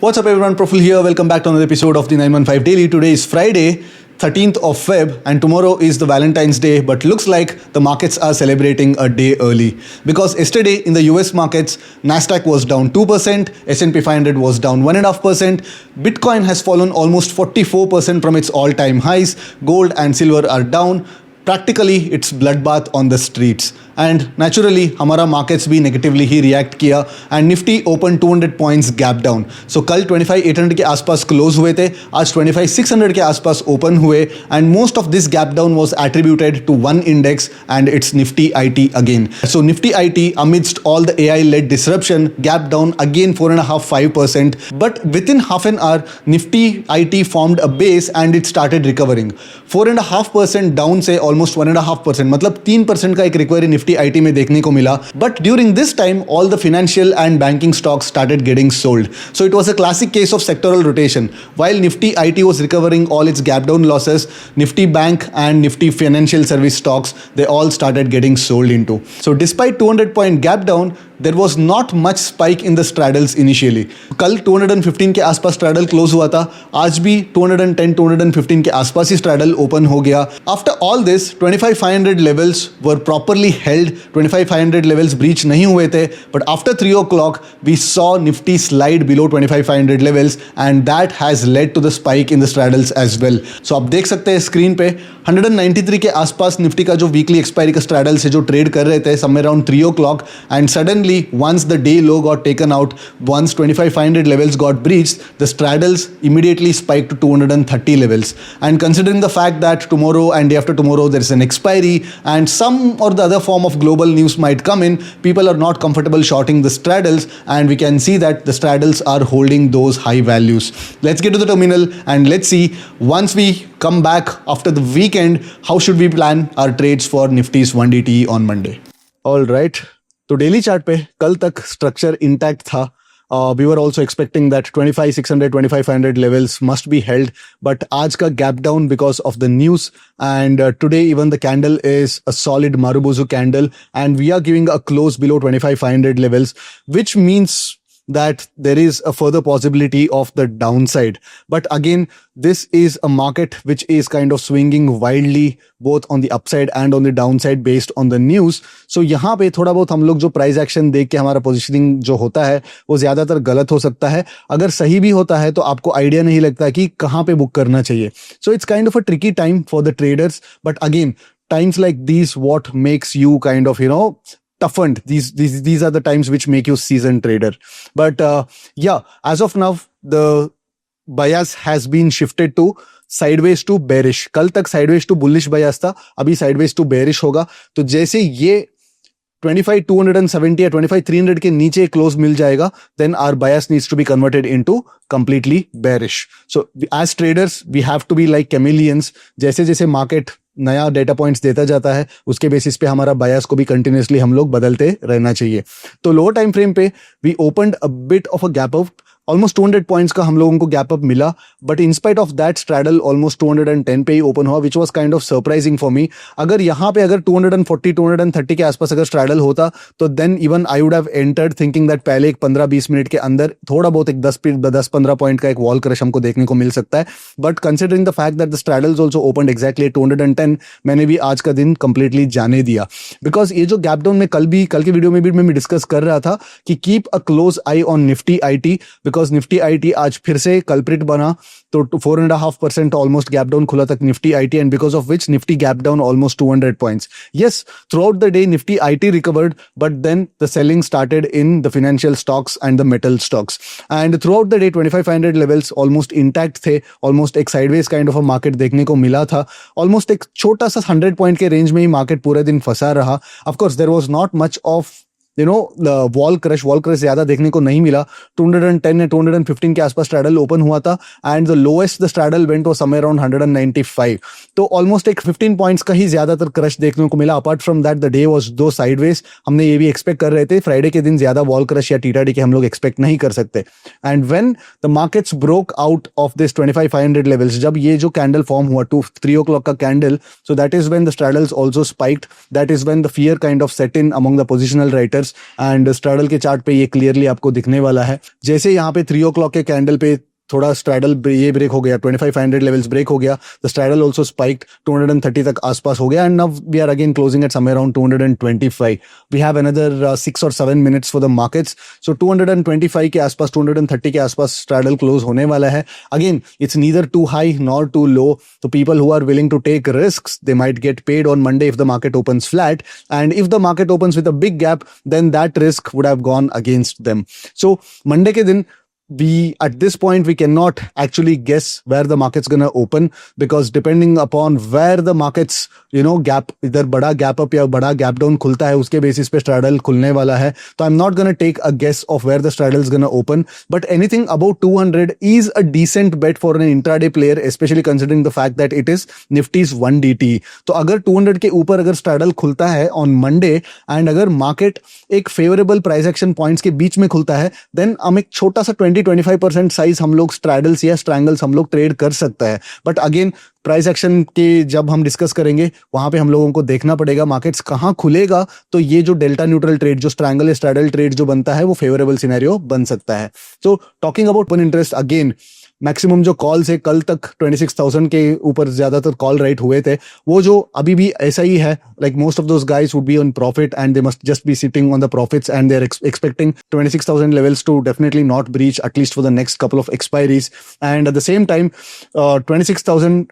What's up everyone, Profil here. Welcome back to another episode of the 915 Daily. Today is Friday, 13th of Feb, and tomorrow is the Valentine's Day, but looks like the markets are celebrating a day early. Because yesterday in the US markets, Nasdaq was down 2%, S&P 500 was down 1.5%, Bitcoin has fallen almost 44% from its all-time highs, gold and silver are down. Practically it's bloodbath on the streets and naturally हमारा markets भी negatively ही react किया and Nifty open 200 points gap down. So कल 25,800 के आसपास close हुए थे, आज 25,600 के आसपास open हुए and most of this gap down was attributed to one index and it's Nifty IT again. So Nifty IT amidst all the AI led disruption gap down again 4.5-5%, but within half an hour Nifty IT formed a base and it started recovering. 4.5% down से almost 1.5%, मतलब 3% का एक recovery Nifty IT में देखने को मिला. But during this time all the financial and banking stocks started getting sold. So it was a classic case of sectoral rotation. While Nifty IT was recovering all its gap down losses, Nifty Bank and Nifty Financial Service stocks, they all started getting sold into. So despite 200-point gap down, there was not much spike in the straddles initially. कल 215 के आसपास straddle close हुआ था, आज भी 210-215 के आसपास ही straddle open हो गया. After all this, 25,500 levels were properly held. 25,500 levels breach नहीं हुए थे, but after 3 o'clock we saw Nifty slide below 25,500 levels and that has led to the spike in the straddles as well. So आप देख सकते हैं screen पे 193 के आसपास निफ्टी का जो वीकली एक्सपायरी का स्ट्रैडल से जो ट्रेड कर रहे थे somewhere around 3 o'clock and suddenly once the day low got taken out, once 25,500 levels got breached, the straddles immediately spiked to 230 levels. And considering the fact that tomorrow and day after tomorrow there is an expiry and some or the other form of global news might come in, people are not comfortable shorting the straddles and we can see that the straddles are holding those high values. Let's get to the terminal and let's see once we come back after the weekend, how should we plan our trades for Nifty's 1DTE on Monday. All right. तो daily chart पे कल तक structure intact था. We were also expecting that 25,600, 25,500 levels must be held, but आज का gap down because of the news and today even the candle is a solid Marubozu candle and we are giving a close below 25,500 levels, which means that there is a further possibility of the downside. But again, this is a market which is kind of swinging wildly both on the upside and on the downside based on the news. So यहाँ पे थोड़ा बहुत हम लोग जो price action देख के हमारा पोजिशनिंग जो होता है वो ज्यादातर गलत हो सकता है. अगर सही भी होता है तो आपको आइडिया नहीं लगता कि कहाँ पे बुक करना चाहिए. So it's kind of a tricky time for the traders. But again, times like these what makes you kind of, toughened. These are the times which make you seasoned trader. But yeah, as of now the bias has been shifted to sideways to bearish. कल तक sideways to bullish bias था, अभी sideways to bearish होगा. तो जैसे ये 25,270 या 25,300 के नीचे क्लोज मिल जाएगा, then our bias needs to be converted into completely bearish. So as traders we have to be like chameleons. जैसे जैसे मार्केट नया डेटा पॉइंट्स देता जाता है उसके बेसिस पे हमारा बायस को भी कंटिन्यूसली हम लोग बदलते रहना चाहिए. तो लोअर टाइम फ्रेम पे we opened a bit of a gap up. Almost 200 points का हम लोगों को गैप अप मिला, but in spite of that straddle almost 210 पे ही ओपन हुआ, which was kind of surprising for me. अगर यहाँ पे अगर 240 230 के आसपास अगर स्ट्रैडल होता तो then even I would have entered thinking that पहले एक 15-20 मिनट के अंदर थोड़ा बहुत एक 10-15 पॉइंट का एक वॉल क्रश हमको देखने को मिल सकता है. But considering the fact that the straddles also opened exactly 210, मैंने भी आज का दिन कंप्लीटली जाने दिया. बिकॉज ये जो गैप डाउन में कल के वीडियो में भी मैं डिस्कस कर रहा था कि keep a close I on Nifty IT, because Nifty IT आज फिर से कल्प्रिट बना. तो 4.5% ऑलमोस्ट गैप डाउन खुला तक Nifty IT and because of which Nifty gap down almost 200 points. Yes, throughout the day Nifty IT recovered, but then the selling started in the financial stocks and the metal stocks and throughout the day 25,500 levels almost intact थे. Almost एक sideways kind of a market देखने को मिला था. Almost एक छोटा सा 100 point के रेंज में ही मार्केट पूरे दिन फंसा रहा. Of course there was not much of vol crush ज्यादा देखने को नहीं मिला. 210 या 215 के आसपास स्ट्रैडल ओपन हुआ था and the lowest the straddle went was somewhere around 195. तो ऑलमोस्ट एक 15 पॉइंट्स का ही ज्यादातर क्रश देखने को मिला. Apart from that the day was दो साइडवेज. हमने ये भी एक्सपेक्ट कर रहे थे फ्राइडे के दिन ज्यादा वॉल क्रश या टीटाडी के हम लोग एक्सपेक्ट नहीं कर सकते. And when the markets broke out of this 25,500 levels, जब ये जो कैंडल फॉर्म हुआ 3 o'clock का candle, so that is when the straddles also spiked. That is when the fear kind of set in among the positional writers pairs and straddle के chart पे ये clearly आपको दिखने वाला है। जैसे यहाँ पे 3 o'clock के कैंडल पे थोड़ा स्ट्रैडल ये ब्रेक हो गया, 2500 लेवल्स ब्रेक हो गया, द स्ट्रैडल आल्सो स्पाइक्ड 230 तक आसपास हो गया and now we are again closing at somewhere around 225। We have another 6 or 7 minutes for the markets. So 225 के आसपास, 230 के आसपास स्ट्रैडल क्लोज होने वाला है। Again it's neither too high nor too low, तो people who are willing to take risks they might get paid on Monday if the market opens flat, and if the market opens with a big gap then that risk would have gone against them. So Monday के दिन at this point we cannot actually guess where the market's gonna open, because depending upon where the markets gap, इधर बड़ा gap up या बड़ा gap down खुलता है, उसके basis पे straddle खुलने वाला है। तो I'm not gonna take a guess of where the straddle is gonna open, but anything above 200 is a decent bet for an intraday player, especially considering the fact that it is Nifty's 1DT। तो अगर 200 के ऊपर अगर straddle खुलता है on Monday and अगर market एक favorable price action points के बीच में खुलता है, then हम एक छोटा सा 20-25% साइज हम लोग स्ट्रैडल्स या स्ट्रैंगल्स हम लोग ट्रेड कर सकता है। बट अगेन प्राइस एक्शन के जब हम डिस्कस करेंगे वहां पे हम लोगों को देखना पड़ेगा मार्केट्स कहां खुलेगा, तो ये जो डेल्टा न्यूट्रल ट्रेड, जो स्ट्रैंगल या स्ट्रैडल ट्रेड जो बनता है वो फेवरेबल सिनेरियो बन सकता है। So talking about open interest, again maximum जो कॉल्स है कल तक 26,000 के ऊपर ज्यादातर कॉल राइट हुए थे, वो जो अभी भी ऐसा ही है, like most of those guys would be on profit and they must just be sitting on the profits and they are expecting 26,000 levels to definitely not breach at least for the next couple of expiries, and at the same time 26,000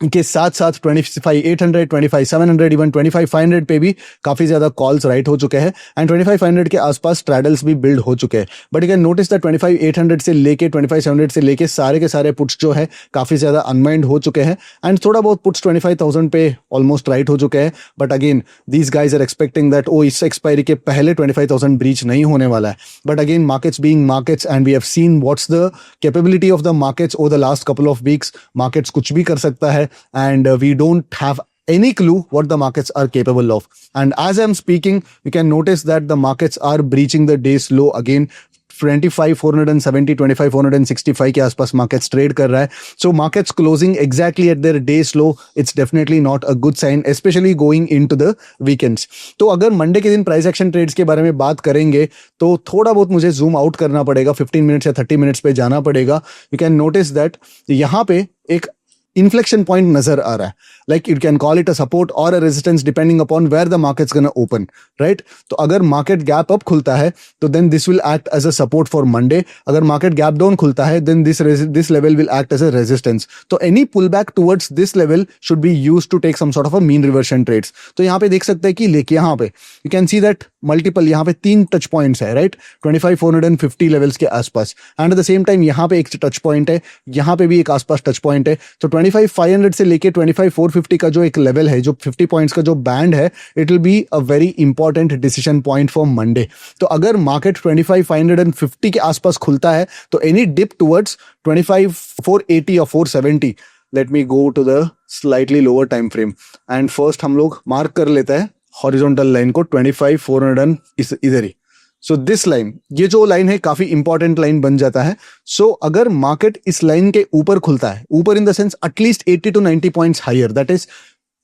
के साथ साथ 25,800, 25,700, even 25,500 पे भी काफी ज्यादा calls right हो चुके हैं एंड 25,500 के आसपास स्ट्रैडल्स भी बिल्ड हो चुके हैं। But you can notice that 25,800 से लेके 25,700 से लेके सारे के सारे पुट्स जो है काफी ज्यादा अनमाइंड हो चुके हैं एंड थोड़ा बहुत पुट्स 25,000 पे ऑलमोस्ट राइट हो चुके हैं। But again these guys are expecting that इस एक्सपायरी के पहले 25,000 ब्रीच नहीं होने वाला है। But again markets being markets and we have seen what's the capability of the markets over the last couple of weeks. Markets कुछ भी कर सकता है and we don't have any clue what the markets are capable of, and as I'm speaking you can notice that the markets are breaching the day's low again। 25,470, 25,465 के आसपास markets trade कर रहा है। So markets closing exactly at their days low, it's definitely not a good sign, specially going into the weekends. तो अगर Monday के दिन price action trades के बारे में बात करेंगे तो थोड़ा बहुत मुझे जूम आउट करना पड़ेगा, 15 मिनट्स या 30 मिनट्स पे जाना पड़ेगा। यू कैन नोटिस दैट यहाँ पे एक inflection point नजर आ रहा है, like you can call it a support or a resistance depending upon where the market's gonna open, right? तो अगर market gap up खुलता है तो then this will act as a support for Monday। अगर market gap down खुलता है then this level will act as a resistance। तो any pullback towards this level should be used to take some sort of a mean reversion trades। तो यहाँ पे देख सकते हैं कि लेके यहाँ पे you can see that multiple यहाँ पे 3 टच पॉइंट्स है, राइट? 25,450 लेवल्स के आसपास and at the same time यहाँ पे एक टच पॉइंट है, यहाँ पे भी एक आसपास टच पॉइंट है। तो 25,500 से लेके 25,450 का जो एक लेवल है, जो 50 पॉइंट्स का जो बैंड है, it will be a very important decision point for Monday. तो अगर मार्केट 25,550 के आसपास खुलता है तो एनी डिप टुवर्ड्स 25,480 और 470, let me go to the slightly lower time frame and first हम लोग मार्क कर लेते हैं हॉरिजॉन्टल लाइन को 25,400 इधर ही। सो दिस लाइन, ये जो लाइन है काफी इंपॉर्टेंट लाइन बन जाता है। सो अगर मार्केट इस लाइन के ऊपर खुलता है, ऊपर in the sense at least 80 to 90 points higher, that is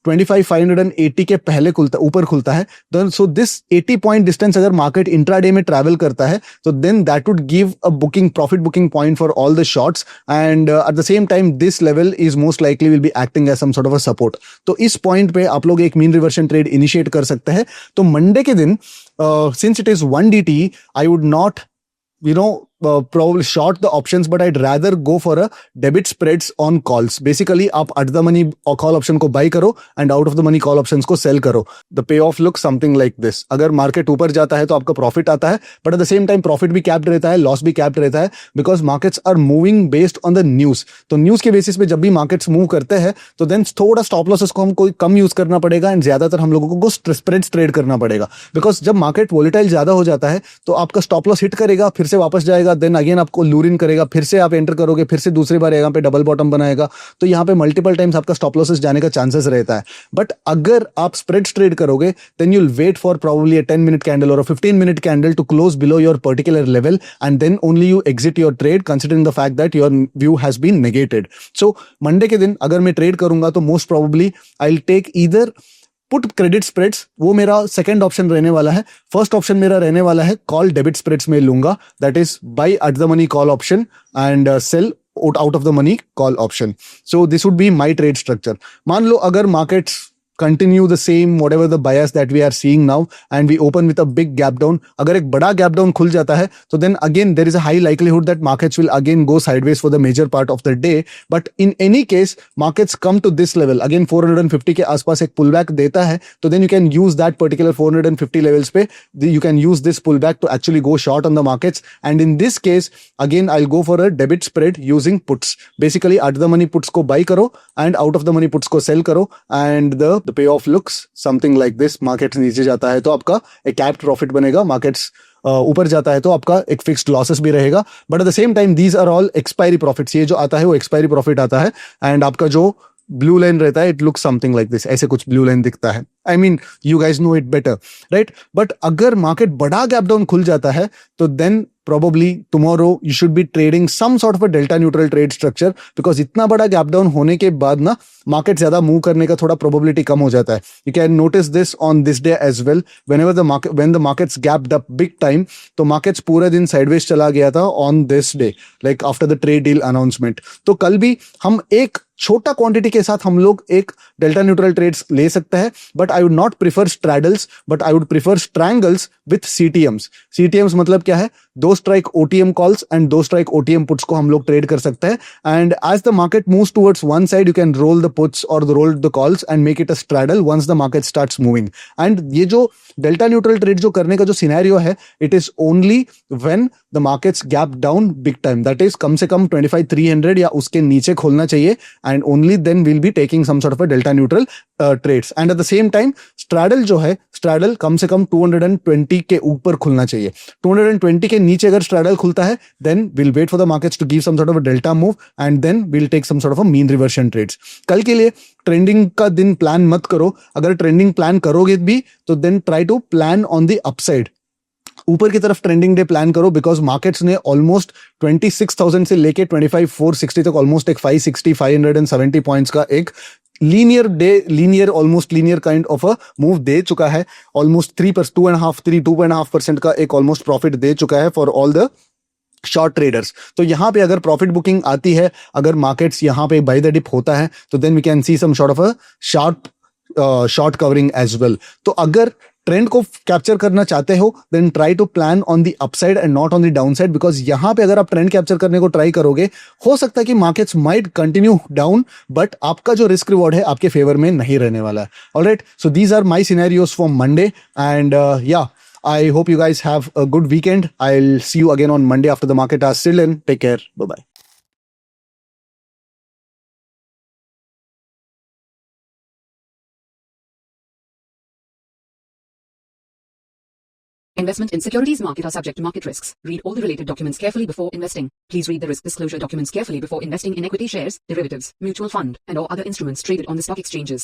25,580 के पहले ऊपर खुलता है, सो दिस 80 पॉइंट डिस्टेंस अगर मार्केट इंट्राडे में ट्रैवल करता है तो then that would give a profit booking point for all the shorts and at the same time this level is most likely will be acting as some sort of a support. तो इस point पे आप लोग एक mean reversion trade initiate कर सकते हैं। तो मंडे के दिन since it is 1DT, I would not probably short the options, but I'd rather go for a debit spreads on calls। Basically आप at the money call option को buy करो and out of the money call options को sell करो। The payoff looks something like this। अगर market ऊपर जाता है तो आपका प्रॉफिट आता है, but at the same time profit भी कैप्ड रहता है, लॉस भी कैप्ड रहता है, because markets are moving based on the news। तो न्यूज के बेसिस पे जब भी मार्केट्स मूव करते हैं तो देन थोड़ा स्टॉप लॉसेस को हमको कम यूज करना पड़ेगा एंड ज्यादातर हम लोगों को स्प्रेड्स ट्रेड करना पड़ेगा, बिकॉज जब मार्केट वोलेटाइल ज्यादा हो जाता है तो आपका स्टॉप लॉस हिट करेगा, फिर से वापस जाएगा, देन अगेन आपको लूर इन करेगा, फिर से आप एंटर करोगे, फिर से दूसरी बार यहाँ पे डबल बॉटम बनाएगा, तो यहाँ पे मल्टीपल टाइम्स आपका स्टॉप लॉसेस जाने का चांसेस रहता है। बट अगर आप स्प्रेड्स ट्रेड करोगे then you will wait for probably a 10 minute candle और a 15 minute candle to close below your particular level and then only you exit your trade considering the fact that your view has been negated. So Monday के दिन अगर मैं trade करूंगा तो most probably I will take either put credit spreads, वो मेरा second option रहने वाला है. फर्स्ट ऑप्शन मेरा रहने वाला है कॉल डेबिट स्प्रेड्स में लूंगा, that is buy at the money call option and sell out of the money call option. So this would be my trade structure. मान लो अगर markets continue the same whatever the bias that we are seeing now and we open with a big gap down, अगर एक बड़ा gap down खुल जाता है तो then again there is a high likelihood that markets will again go sideways for the major part of the day. But in any case markets come to this level again 450 के आसपास एक pullback देता है, तो then you can use that particular 450 levels पे you can use this pullback to actually go short on the markets. And in this case again I'll go for a debit spread using puts. Basically at the money puts को buy करो and out of the money puts को sell करो and the payoff looks something like this. Markets नीचे जाता है तो आपका एक कैप्ड प्रॉफिट बनेगा, मार्केट्स ऊपर जाता है तो आपका एक फिक्स्ड लॉसेस भी रहेगा. But at the same time these are all expiry profits. ये जो आता है वो एक्सपायरी प्रॉफिट आता है एंड आपका जो ब्लू लाइन रहता है it looks something like this. ऐसे कुछ ब्लू लाइन दिखता है. I mean you guys know it better right. But अगर मार्केट बड़ा गैप डाउन खुल जाता है तो then probably tomorrow you should be trading some sort of a delta neutral trade structure, because इतना बड़ा गैप डाउन होने के बाद ना मार्केट ज्यादा मूव करने का थोड़ा प्रोबेबिलिटी कम हो जाता है. You can notice this on this day as well. When the markets gapped up big time तो मार्केट्स पूरा दिन साइडवेज चला गया था on this day like after the trade deal announcement. तो कल भी हम एक छोटा क्वांटिटी के साथ हम लोग एक डेल्टा न्यूट्रल ट्रेड्स ले सकते हैं. But I would not prefer straddles but I would prefer strangles with CTMs. CTMs मतलब क्या है? दो स्ट्राइक ओटीएम कॉल्स एंड दो स्ट्राइक ओटीएम पुट्स को हम लोग ट्रेड कर सकते हैं. And as the market moves towards one side you can roll the puts और roll the calls and make it a straddle once the market starts moving. And ये जो delta neutral trade जो करने का जो सिनेरियो है it is only when the markets gap down big time. That is कम से कम 25,300 या उसके नीचे खोलना चाहिए and only then will be taking some sort of a delta neutral trades. And at the same time straddle जो है स्ट्रैडल कम से कम 220 के ऊपर खुलना चाहिए. 220 के नीचे अगर स्ट्रैडल खुलता है then will wait for the markets to give some sort of a delta move and then will take some sort of a mean reversion trades. कल के लिए ट्रेंडिंग का दिन प्लान मत करो. अगर ट्रेंडिंग प्लान करोगे भी तो then try to plan on the upside. ऊपर की तरफ ट्रेंडिंग डे प्लान करो बिकॉज मार्केट्स ने ऑलमोस्ट 26,000 से लेके 25,460 तक ऑलमोस्ट एक 570 पॉइंट्स का एक linear almost linear kind of a move दे चुका है. ऑलमोस्ट 2.5% का एक ऑलमोस्ट प्रॉफिट दे चुका है for all the short traders. तो यहां पे अगर प्रॉफिट बुकिंग आती है, अगर मार्केट्स यहां पे बाय द डिप होता है तो then we can see some sort of a short covering as well. तो अगर ट्रेंड को कैप्चर करना चाहते हो then try to plan on the upside and not on the downside, because यहां पे अगर आप ट्रेंड कैप्चर करने को ट्राई करोगे हो सकता है कि markets might continue down but आपका जो रिस्क रिवॉर्ड है आपके फेवर में नहीं रहने वाला है. Alright, so these are my scenarios for Monday and yeah I hope you guys have a good weekend. I'll see you again on Monday after the market has settled in. Take care. Bye-bye. Investment in securities market are subject to market risks. Read all the related documents carefully before investing. Please read the risk disclosure documents carefully before investing in equity shares, derivatives, mutual fund, and or other instruments traded on the stock exchanges.